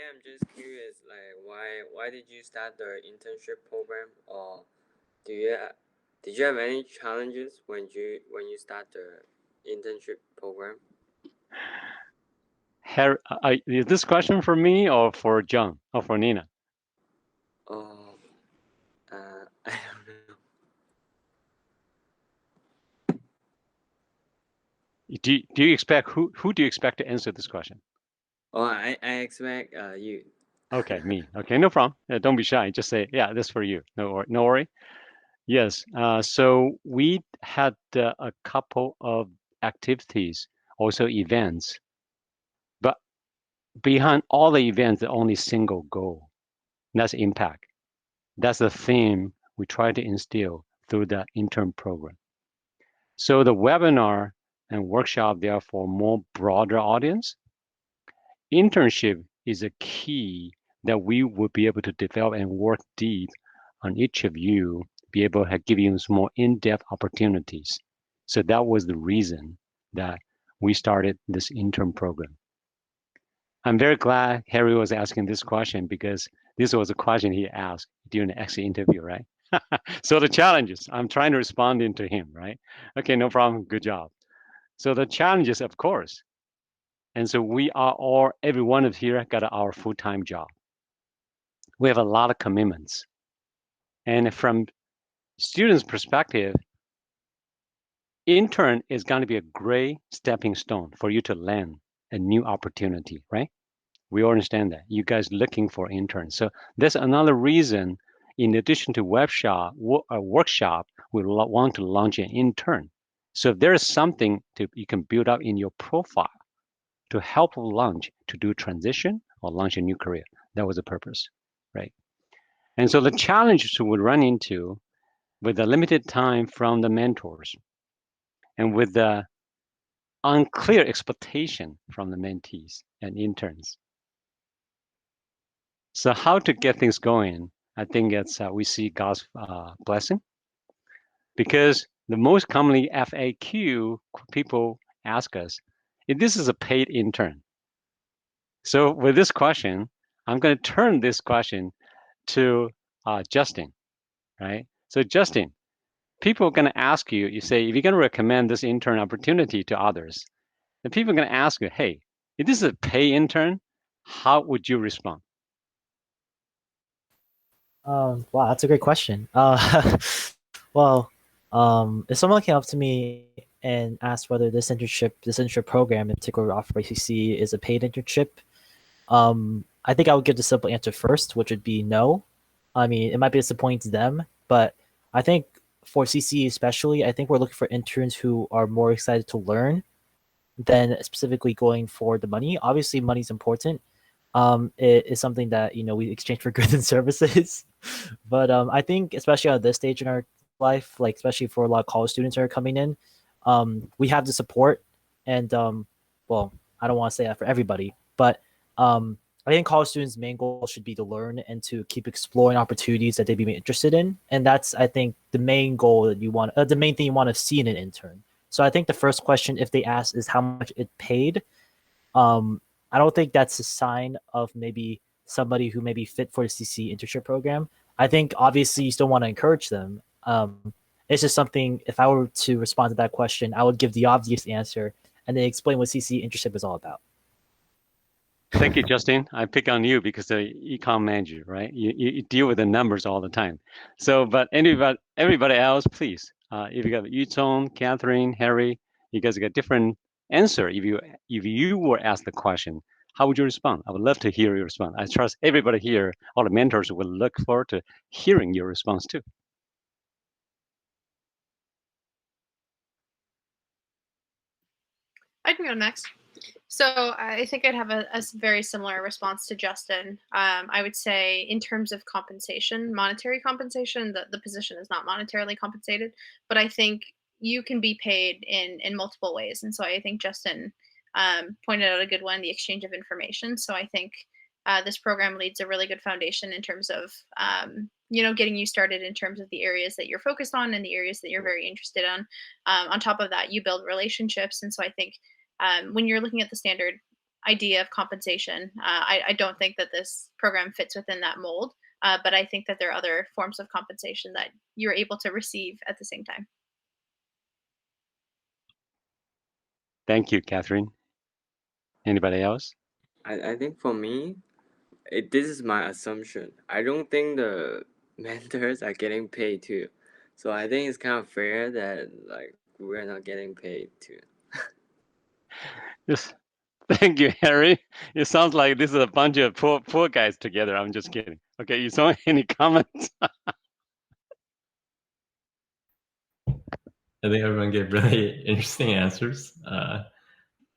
I'm just curious, like why did you start the internship program, or do you did you have any challenges when you start the internship program? Harry, is this question for me or for John or for Nina? Oh, I don't know. Do you expect who do you expect to answer this question? Oh, I expect you. Okay, me. Okay, no problem. Don't be shy. Just say, yeah, this for you. No worry. Yes. So we had a couple of activities, also events, but behind all the events, the only single goal. That's impact. That's the theme we try to instill through the intern program. So the webinar and workshop, they are for more broader audience. Internship is a key that we will be able to develop and work deep on each of you, be able to give you some more in-depth opportunities. So that was the reason that we started this intern program. I'm very glad Harry was asking this question because this was a question he asked during the exit interview, right? So the challenges, I'm trying to respond into him, right? Okay, no problem. Good job. So the challenges, of course. And so we are all, every one of here got our full-time job. We have a lot of commitments. And from students' perspective, intern is going to be a great stepping stone for you to land a new opportunity, right? We all understand that. You guys looking for interns. So that's another reason, in addition to workshop, we want to launch an intern. So if there is something you can build up in your profile to help launch to do transition or launch a new career. That was the purpose, right? And so the challenges we would run into with the limited time from the mentors and with the unclear expectation from the mentees and interns. So how to get things going? I think it's we see God's blessing because the most commonly FAQ people ask us if this is a paid intern. So with this question, I'm going to turn this question to Justin, right? So Justin, people are going to ask you, you say, if you're going to recommend this intern opportunity to others, then people are going to ask you, hey, if this is a pay intern, how would you respond? Wow, that's a great question. Well, if someone came up to me and asked whether this internship program in particular offered by CCE is a paid internship, I think I would give the simple answer first, which would be no. I mean, it might be disappointing to them, but I think for CCE especially, I think we're looking for interns who are more excited to learn than specifically going for the money. Obviously, money is important. It is something that we exchange for goods and services. But I think especially at this stage in our life, like especially for a lot of college students that are coming in, we have the support. And well, I don't want to say that for everybody, but I think college students' main goal should be to learn and to keep exploring opportunities that they'd be interested in. And that's, I think, the main goal that the main thing you want to see in an intern. So I think the first question, if they ask, is how much it paid. I don't think that's a sign of maybe somebody who may be fit for the CC internship program. I think obviously you still want to encourage them. It's just something, if I were to respond to that question, I would give the obvious answer and then explain what CC internship is all about. Thank you, Justin. I pick on you because the econ manager, right? You deal with the numbers all the time. So, but everybody else, please, if you got Yucong, Katherine, Harry, you guys got different answer. If you were asked the question, how would you respond? I would love to hear your response. I trust everybody here, all the mentors will look forward to hearing your response too. I can go next. So I think I'd have a very similar response to Justin. I would say in terms of compensation, monetary compensation, the position is not monetarily compensated, but I think you can be paid in multiple ways. And so I think Justin pointed out a good one, the exchange of information. So I think this program leads a really good foundation in terms of getting you started in terms of the areas that you're focused on and the areas that you're very interested in. On top of that, you build relationships. And so I think when you're looking at the standard idea of compensation. I don't think that this program fits within that mold, but I think that there are other forms of compensation that you're able to receive at the same time. Thank you, Catherine. Anybody else? I think for me, this is my assumption. I don't think the mentors are getting paid too. So I think it's kind of fair that like we're not getting paid too. Yes. Thank you, Harry. It sounds like this is a bunch of poor guys together. I'm just kidding. Okay, you saw any comments? I think everyone gave really interesting answers. I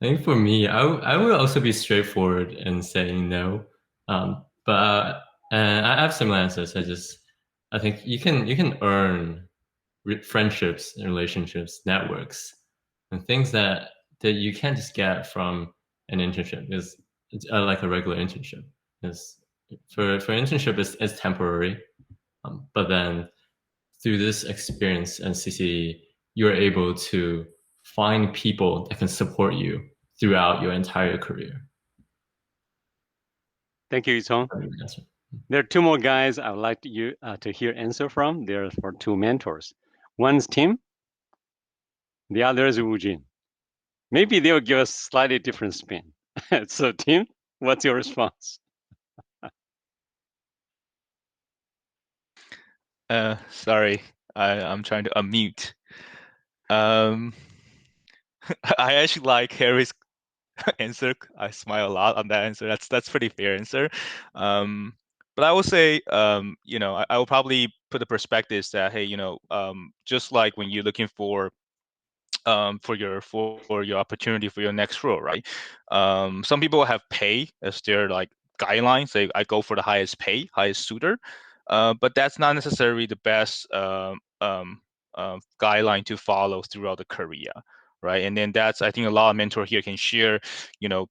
think for me, I would also be straightforward in saying no. But I have similar answers. I think you can earn friendships and relationships, networks, and things that you can't just get from an internship. Is like a regular internship. Is for internship is temporary, but then through this experience and CCE, you're able to find people that can support you throughout your entire career. Thank you, Yucong. There are two more guys I would like you to hear answer from. They're for two mentors. One's Tim. The other is Wu Jin. Maybe they'll give us slightly different spin. So, Tim, what's your response? Sorry, I'm trying to unmute. I actually like Harry's answer. I smile a lot on that answer. That's pretty fair answer. But I will say, I will probably put the perspectives that, hey, just like when you're looking for your opportunity for your next role, right? Some people have pay as their like guidelines. I go for the highest pay, highest suitor, but that's not necessarily the best guideline to follow throughout the career, right? And then that's, I think, a lot of mentor here can share,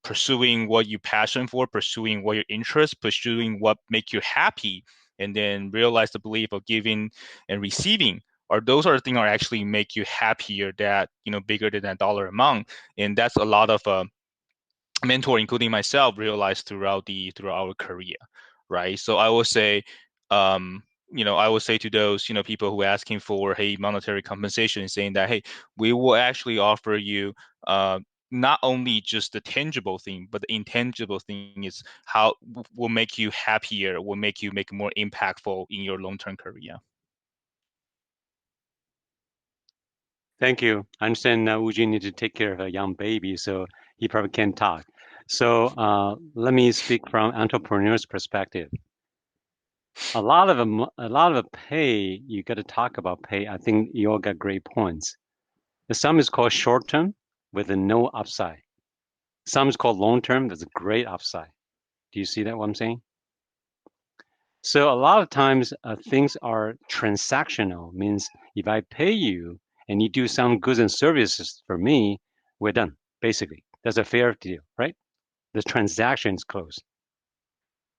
pursuing what you passion for, pursuing what your interest, pursuing what make you happy, and then realize the belief of giving and receiving, or those are the things that actually make you happier, that bigger than that dollar amount. And that's a lot of mentor, including myself, realized throughout our career, right? So I would say, I would say to those people who are asking for, hey, monetary compensation, saying that, hey, we will actually offer you not only just the tangible thing, but the intangible thing is how will make you happier, will make you more impactful in your long-term career. Thank you. I understand Uji need to take care of a young baby, so he probably can't talk. So let me speak from entrepreneur's perspective. A lot of pay, you got to talk about pay. I think you all got great points. Some is called short term with a no upside. Some is called long term. There's a great upside. Do you see that what I'm saying? So a lot of times things are transactional, means if I pay you and you do some goods and services for me, we're done, basically. That's a fair deal, right? The transaction is closed.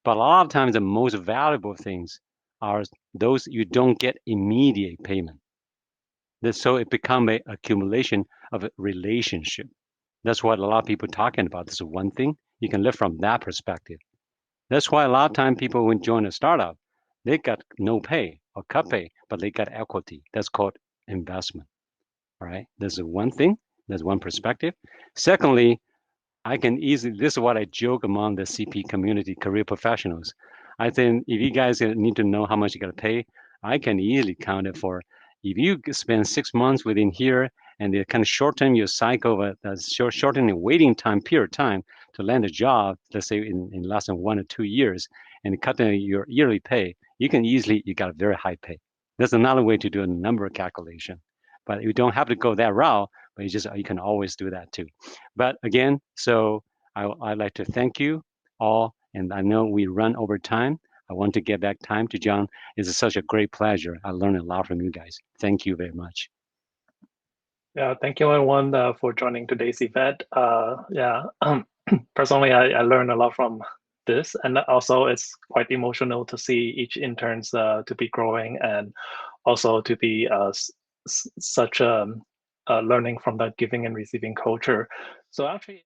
But a lot of times the most valuable things are those you don't get immediate payment. So it become a accumulation of a relationship. That's what a lot of people talking about. This is one thing. You can live from that perspective. That's why a lot of time people when join a startup, they got no pay or cut pay, but they got equity. That's called investment. All right. There's one thing. There's one perspective. Secondly, I can easily, this is what I joke among the CP community, career professionals. I think if you guys need to know how much you got to pay, I can easily count it for, if you spend 6 months within here and they kind of shorten your cycle, shorten the waiting time, period of time to land a job, let's say in less than 1 or 2 years, and cut down your yearly pay, you got a very high pay. That's another way to do a number calculation. But you don't have to go that route, but you can always do that too. But again, so I'd like to thank you all, and I know we run over time. I want to get back time to John. It's such a great pleasure. I learned a lot from you guys. Thank you very much. Yeah, thank you everyone for joining today's event. Personally, I learned a lot from this, and also it's quite emotional to see each interns to be growing, and also to be such learning from the giving and receiving culture. So actually.